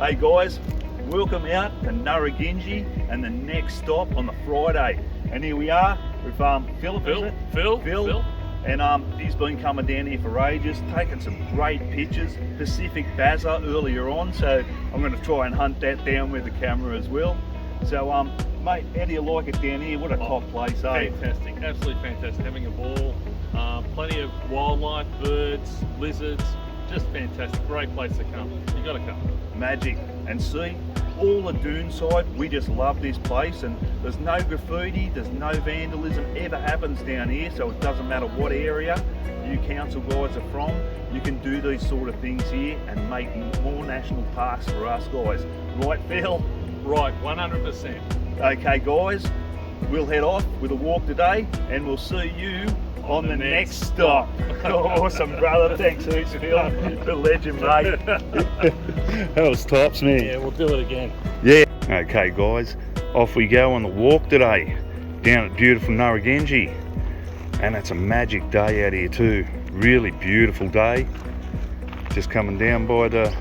Hey guys, welcome out to Narragansett and the next stop on the Friday. And here we are with Philip, is it? Phil. And he's been coming down here for ages, taking some great pictures, Pacific baza earlier on, so I'm going to try and hunt that down with the camera as well. So mate, how do you like it down here? What a top place, eh? Fantastic, absolutely fantastic, having a ball, plenty of wildlife, birds, lizards, just fantastic, great place to come, you got to come. Magic. And see, all the dune side, we just love this place, and there's no graffiti, there's no vandalism ever happens down here, so it doesn't matter what area you council guys are from, you can do these sort of things here and make more national parks for us guys. Right, Phil? Right, 100%. Okay guys, we'll head off with a walk today and we'll see you on the next stop. Awesome, brother. Thanks, Phil. The legend, mate. That was tops, man. Yeah, we'll do it again. Yeah. Okay, guys, off we go on the walk today, down at beautiful Narragansett. And it's a magic day out here too. Really beautiful day. Just coming down by the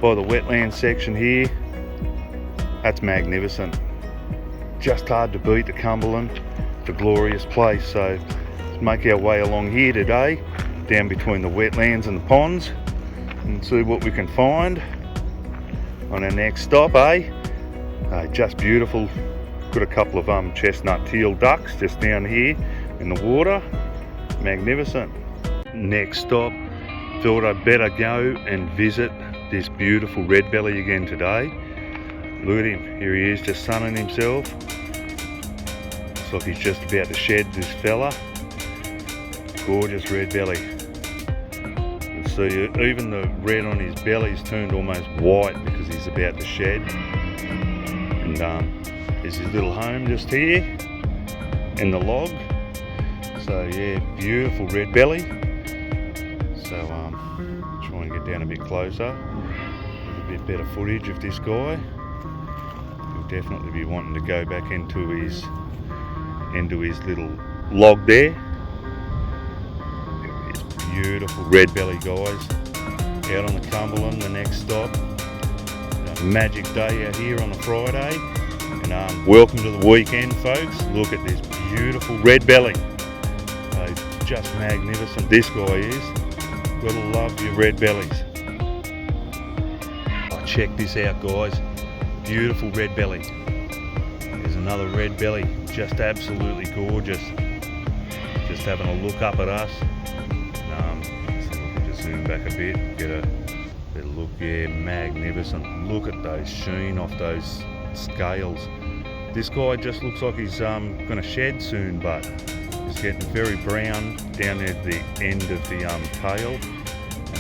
wetland section here. That's magnificent. Just hard to beat the Cumberland. It's a glorious place. So let's make our way along here today, down between the wetlands and the ponds, and see what we can find on our next stop, eh? Just beautiful. Got a couple of chestnut teal ducks just down here in the water. Magnificent. Next stop, thought I'd better go and visit this beautiful red belly again today. Look at him, here he is, just sunning himself. Looks like he's just about to shed, this fella. Gorgeous red belly. And see, even the red on his belly's turned almost white because he's about to shed. And there's his little home just here in the log. So yeah, beautiful red belly. So try and get down a bit closer, a bit better footage of this guy. He'll definitely be wanting to go back into his little log there. Beautiful red belly, guys, out on the Cumberland, the next stop. A magic day out here on a Friday, and welcome to the weekend, folks. Look at this beautiful red belly. Just magnificent, this guy is. Gotta love your red bellies. Oh, check this out, guys. Beautiful red belly. There's another red belly, just absolutely gorgeous. Just having a look up at us. Zoom back a bit, get a better look. Yeah, magnificent. Look at those sheen off those scales. This guy just looks like he's going to shed soon, but he's getting very brown down at the end of the tail,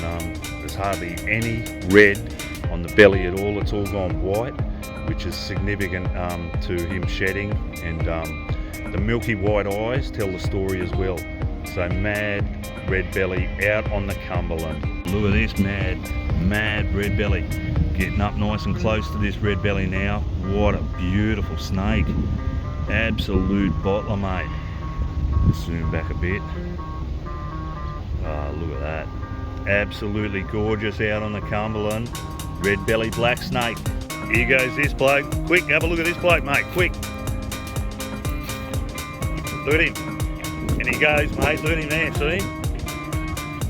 and there's hardly any red on the belly at all. It's all gone white, which is significant to him shedding, and the milky white eyes tell the story as well. So mad red belly out on the Cumberland. Look at this mad red belly. Getting up nice and close to this red belly now. What a beautiful snake. Absolute bottler, mate. Zoom back a bit. Oh, look at that. Absolutely gorgeous out on the Cumberland. Red belly black snake. Here goes this bloke. Quick, have a look at this bloke, mate. Quick. Look at him. And he goes, mate, look at him there, see?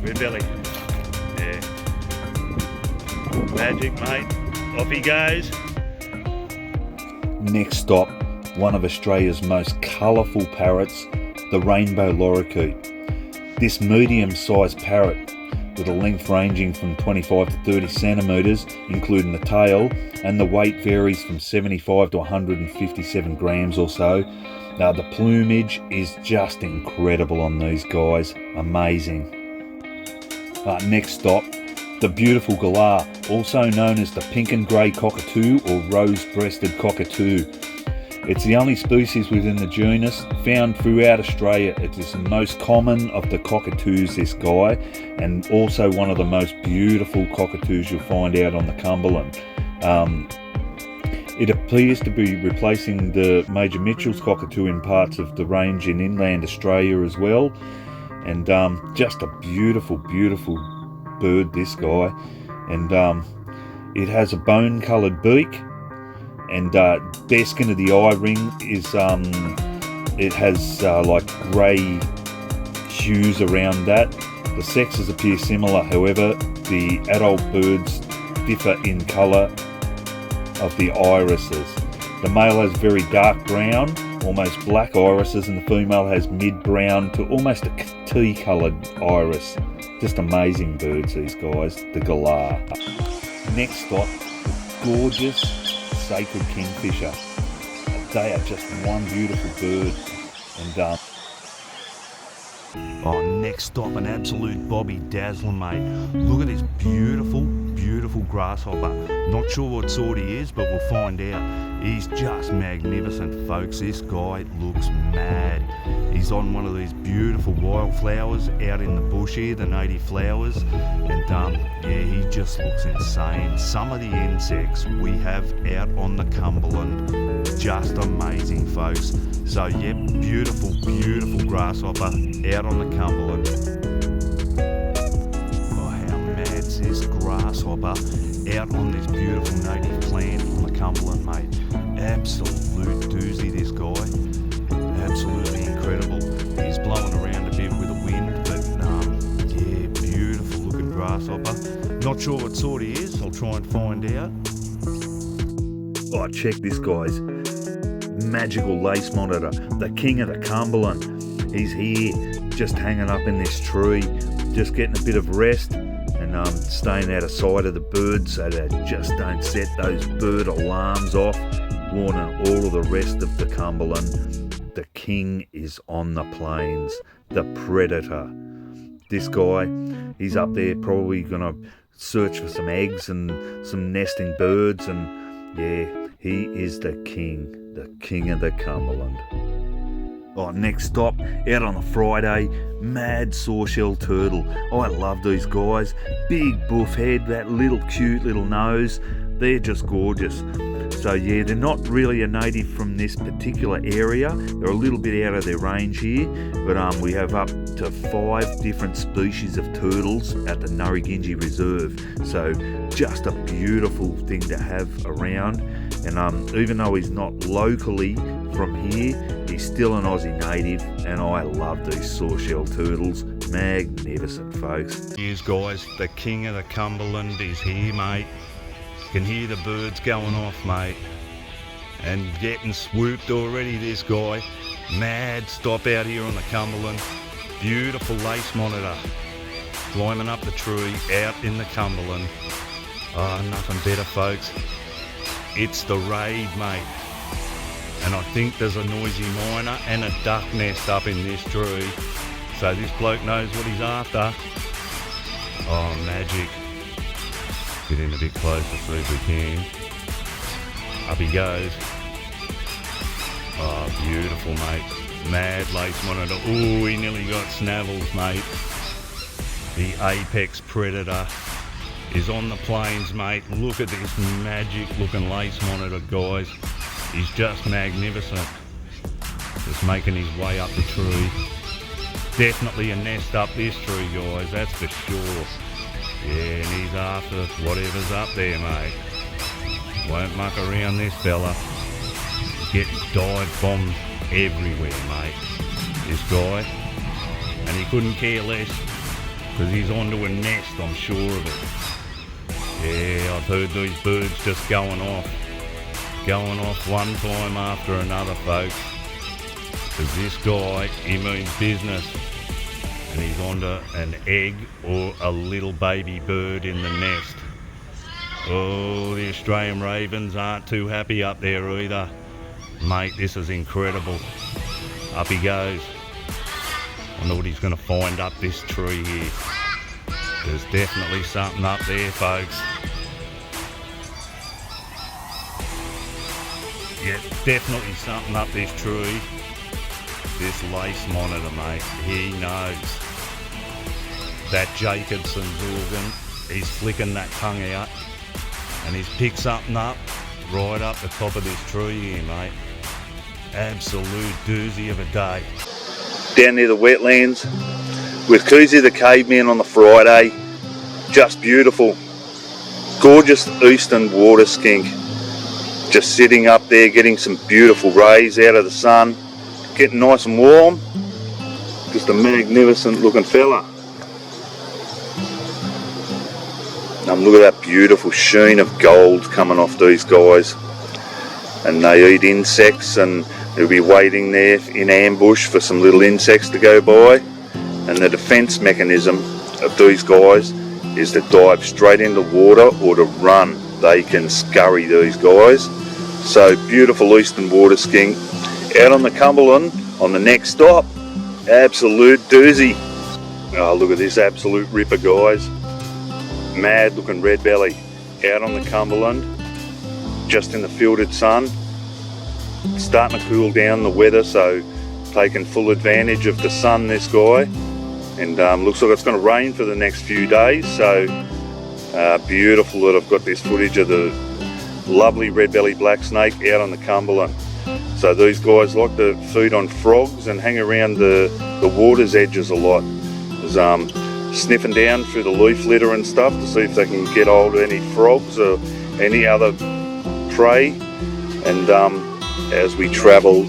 Red belly. Yeah. Magic, mate. Off he goes. Next stop, one of Australia's most colourful parrots, the rainbow lorikeet. This medium-sized parrot, with a length ranging from 25 to 30 centimetres, including the tail, and the weight varies from 75 to 157 grams or so. Now the plumage is just incredible on these guys, amazing. Next stop, the beautiful galah, also known as the pink and grey cockatoo or rose-breasted cockatoo. It's the only species within the genus, found throughout Australia. It is the most common of the cockatoos, this guy, and also one of the most beautiful cockatoos you'll find out on the Cumberland. It appears to be replacing the Major Mitchell's cockatoo in parts of the range in inland Australia as well. And just a beautiful, beautiful bird, this guy. And It has a bone coloured beak, and bare skin of the eye ring is it has like grey hues around that. The sexes appear similar, however the adult birds differ in colour of the irises. The male has very dark brown, almost black irises, and the female has mid-brown to almost a tea coloured iris. Just amazing birds, these guys, the galah. Next stop, gorgeous sacred kingfisher. They are just one beautiful bird. And next stop, an absolute Bobby Dazzler, mate. Look at this beautiful, beautiful grasshopper. Not sure what sort he is, but we'll find out. He's just magnificent, folks. This guy looks mad. He's on one of these beautiful wildflowers out in the bush here, the native flowers. And yeah, he just looks insane. Some of the insects we have out on the Cumberland, just amazing, folks. So yep, beautiful, beautiful grasshopper out on the Cumberland. Oh, how mad's this grasshopper out on this beautiful native plant on the Cumberland, mate. Absolute doozy, this guy. Absolutely incredible. He's blowing around a bit with the wind, but yeah, beautiful looking grasshopper. Not sure what sort he is, I'll try and find out. Oh, check this, guys. Magical lace monitor, the king of the Cumberland. He's here, just hanging up in this tree, just getting a bit of rest and staying out of sight of the birds so they just don't set those bird alarms off, warning all of the rest of the Cumberland. The king is on the plains, the predator. This guy, he's up there probably gonna search for some eggs and some nesting birds, and yeah, he is the king of the Cumberland. Oh, next stop, out on a Friday, mad sawshell turtle. Oh, I love these guys. Big buff head, that little cute little nose. They're just gorgeous. So yeah, they're not really a native from this particular area. They're a little bit out of their range here, but we have up to 5 different species of turtles at the Narragansett Reserve. So just a beautiful thing to have around. And even though he's not locally from here, he's still an Aussie native, and I love these sawshell turtles. Magnificent, folks. Here's, guys, the king of the Cumberland is here, mate. Can hear the birds going off, mate, and getting swooped already, this guy. Mad stop out here on the Cumberland. Beautiful lace monitor, climbing up the tree out in the Cumberland. Oh, nothing better, folks. It's the raid, mate, and I think there's a noisy miner and a duck nest up in this tree, so this bloke knows what he's after. Oh, magic. Get in a bit closer, see if we can. Up he goes. Oh, beautiful, mate. Mad lace monitor. Ooh, he nearly got snavels, mate. The apex predator is on the plains, mate. Look at this magic looking lace monitor, guys. He's just magnificent. Just making his way up the tree. Definitely a nest up this tree, guys, that's for sure. Yeah, and he's after whatever's up there, mate. Won't muck around this fella. Get dive bombed everywhere, mate, this guy. And he couldn't care less, because he's onto a nest, I'm sure of it. Yeah, I've heard these birds just going off one time after another, folks. Because this guy, he means business. And he's onto an egg or a little baby bird in the nest. Oh, the Australian ravens aren't too happy up there either. Mate, this is incredible. Up he goes. I wonder what he's going to find up this tree here. There's definitely something up there, folks. Yeah, definitely something up this tree. This lace monitor, mate, he knows. That Jacobson's organ, he's flicking that tongue out, and he's picked something up right up the top of this tree here, mate. Absolute doozy of a day. Down near the wetlands with Koozie the caveman on the Friday. Just beautiful. gorgeous eastern water skink, just sitting up there getting some beautiful rays out of the sun, getting nice and warm. Just a magnificent looking fella. Look at that beautiful sheen of gold coming off these guys. And they eat insects, and they'll be waiting there in ambush for some little insects to go by. And the defence mechanism of these guys is to dive straight into water or to run. They can scurry, these guys. So beautiful eastern water skink out on the Cumberland on the next stop. Absolute doozy. Oh, look at this absolute ripper, guys. Mad looking red belly out on the Cumberland, just in the filtered sun. It's starting to cool down the weather, so taking full advantage of the sun, this guy. And looks like it's going to rain for the next few days, so beautiful that I've got this footage of the lovely red-bellied black snake out on the Cumberland. So these guys like to feed on frogs and hang around the water's edges a lot. There's, sniffing down through the leaf litter and stuff to see if they can get hold of any frogs or any other prey. And as we travel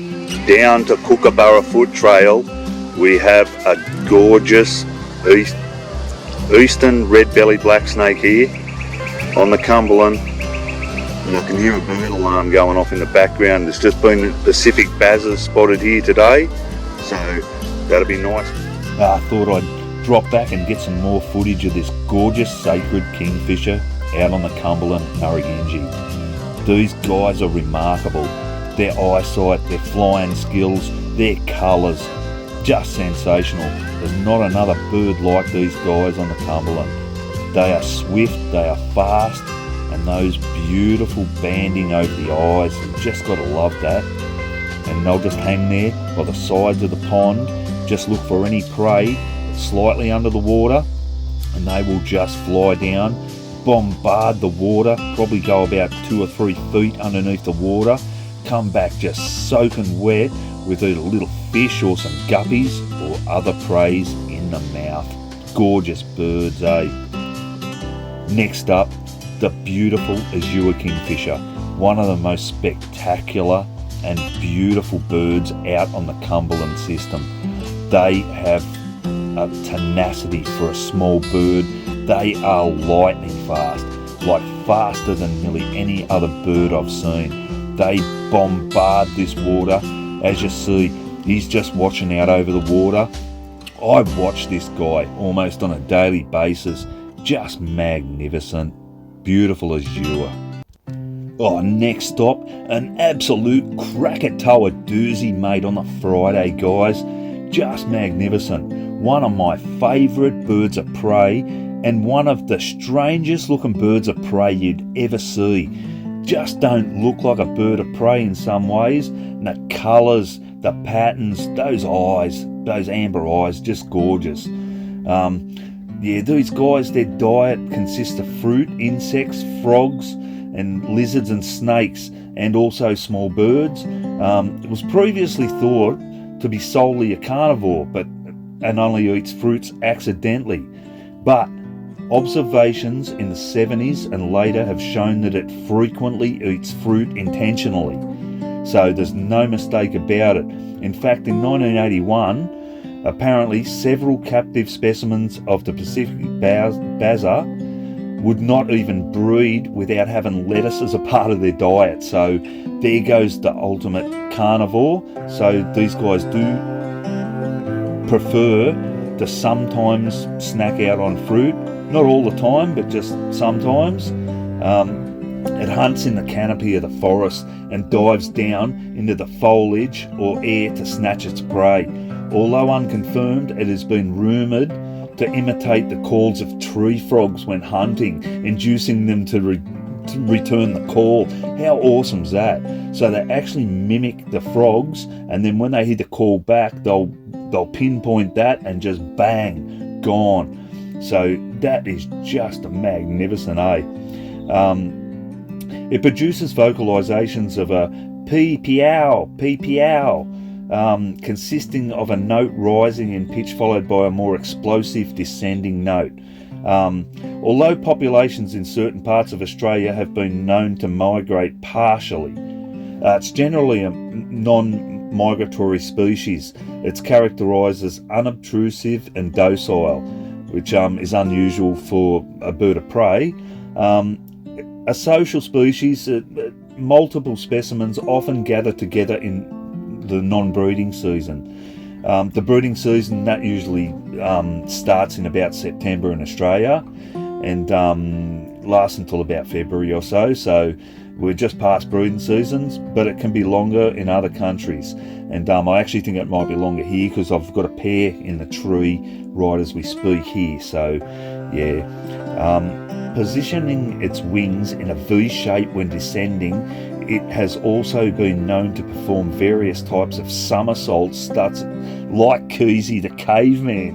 down to Kookaburra Foot Trail, we have a gorgeous eastern red-bellied black snake here on the Cumberland. And I can hear a bird alarm going off in the background. There's just been Pacific bazas spotted here today, so that'll be nice. I thought I'd drop back and get some more footage of this gorgeous sacred kingfisher out on the Cumberland, Narragansett. These guys are remarkable. Their eyesight, their flying skills, their colours, just sensational. There's not another bird like these guys on the Cumberland. They are swift, they are fast, and those beautiful banding over the eyes, you've just got to love that. And they'll just hang there by the sides of the pond, just look for any prey slightly under the water, and they will just fly down, bombard the water, probably go about 2 or 3 feet underneath the water, come back just soaking wet with either little fish or some guppies or other preys in the mouth. Gorgeous birds, eh? Next up, the beautiful azure kingfisher, one of the most spectacular and beautiful birds out on the Cumberland system. They have a tenacity for a small bird. They are lightning fast, like faster than nearly any other bird I've seen. They bombard this water. As you see, he's just watching out over the water. I've watched this guy almost on a daily basis. Just magnificent. Beautiful azure. Oh, next stop, an absolute Krakatoa doozy, mate, on the Friday, guys. Just magnificent. One of my favourite birds of prey, and one of the strangest looking birds of prey you'd ever see. Just don't look like a bird of prey in some ways. And the colours, the patterns, those eyes, those amber eyes, just gorgeous. Yeah, these guys, their diet consists of fruit, insects, frogs, and lizards and snakes, and also small birds. It was previously thought to be solely a carnivore, and only eats fruits accidentally. But observations in the 70s and later have shown that it frequently eats fruit intentionally. So there's no mistake about it. In fact, in 1981, apparently several captive specimens of the Pacific baza would not even breed without having lettuce as a part of their diet. So there goes the ultimate carnivore. So these guys do prefer to sometimes snack out on fruit. Not all the time, but just sometimes. It hunts in the canopy of the forest and dives down into the foliage or air to snatch its prey. Although unconfirmed, it has been rumoured to imitate the calls of tree frogs when hunting, inducing them to return the call. How awesome's that? So they actually mimic the frogs, and then when they hear the call back, they'll pinpoint that and just bang, gone. So that is just magnificent, eh? It produces vocalizations of a pee-peow, pee-peow, consisting of a note rising in pitch followed by a more explosive descending note. Although populations in certain parts of Australia have been known to migrate partially, it's generally a non-migratory species. It's characterised as unobtrusive and docile, which is unusual for a bird of prey. A social species, multiple specimens often gather together in the non-breeding season. The breeding season, that usually starts in about September in Australia and lasts until about February or so. So we're just past breeding seasons, but it can be longer in other countries. And I actually think it might be longer here because I've got a pair in the tree right as we speak here. So yeah. Positioning its wings in a V shape when descending, it has also been known to perform various types of somersaults, like Keezy the caveman,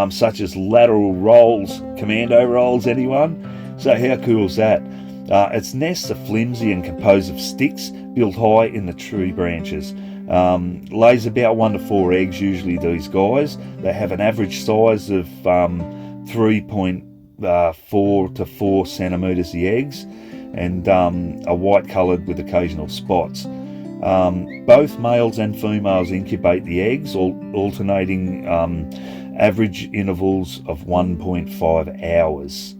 such as lateral rolls, commando rolls, anyone? So how cool is that? Its nests are flimsy and composed of sticks built high in the tree branches. Lays about 1 to 4 eggs usually, these guys. They have an average size of 3.4 to 4 centimetres the eggs, and are white coloured with occasional spots. Both males and females incubate the eggs, alternating average intervals of 1.5 hours.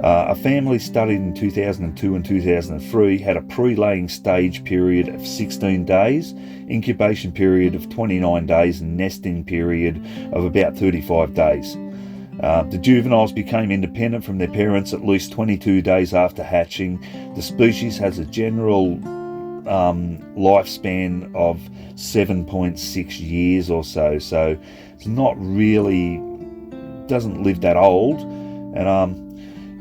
A family studied in 2002 and 2003 had a pre-laying stage period of 16 days, incubation period of 29 days, and nesting period of about 35 days. The juveniles became independent from their parents at least 22 days after hatching. The species has a general lifespan of 7.6 years or so, so it's not really, doesn't live that old. And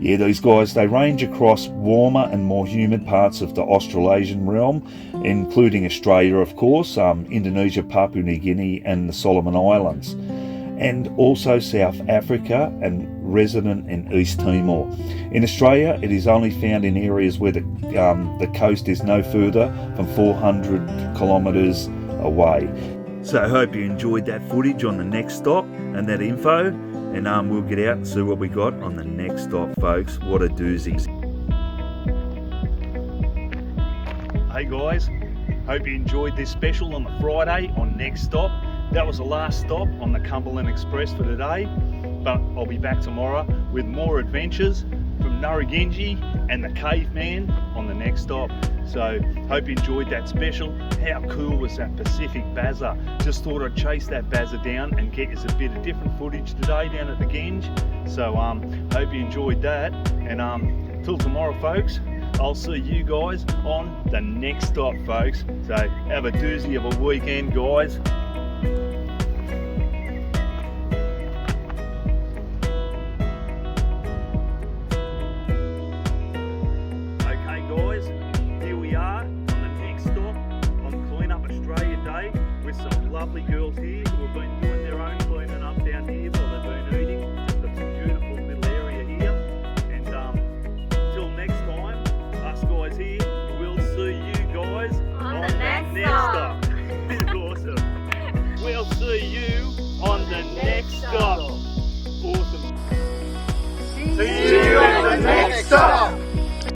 yeah, these guys, they range across warmer and more humid parts of the Australasian realm, including Australia, of course, Indonesia, Papua New Guinea and the Solomon Islands, and also South Africa and resident in East Timor. In Australia, it is only found in areas where the coast is no further from 400 kilometres away. So I hope you enjoyed that footage on the next stop and that info, and we'll get out and see what we got on the next stop, folks. What a doozy. Hey guys, hope you enjoyed this special on the Friday on Next Stop. That was the last stop on the Cumberland Express for today, but I'll be back tomorrow with more adventures from Narragansett and the caveman on the next stop. So hope you enjoyed that special. How cool was that Pacific baza? Just thought I'd chase that baza down and get us a bit of different footage today down at the Genge. So hope you enjoyed that, and till tomorrow, folks, I'll see you guys on the next stop, folks. So have a doozy of a weekend, guys. Lovely girls here who have been doing their own cleaning up down here while they've been eating. It's a beautiful little area here. And till next time, us guys here, we'll see you guys on the next stop. Awesome. We'll see you on the next stop.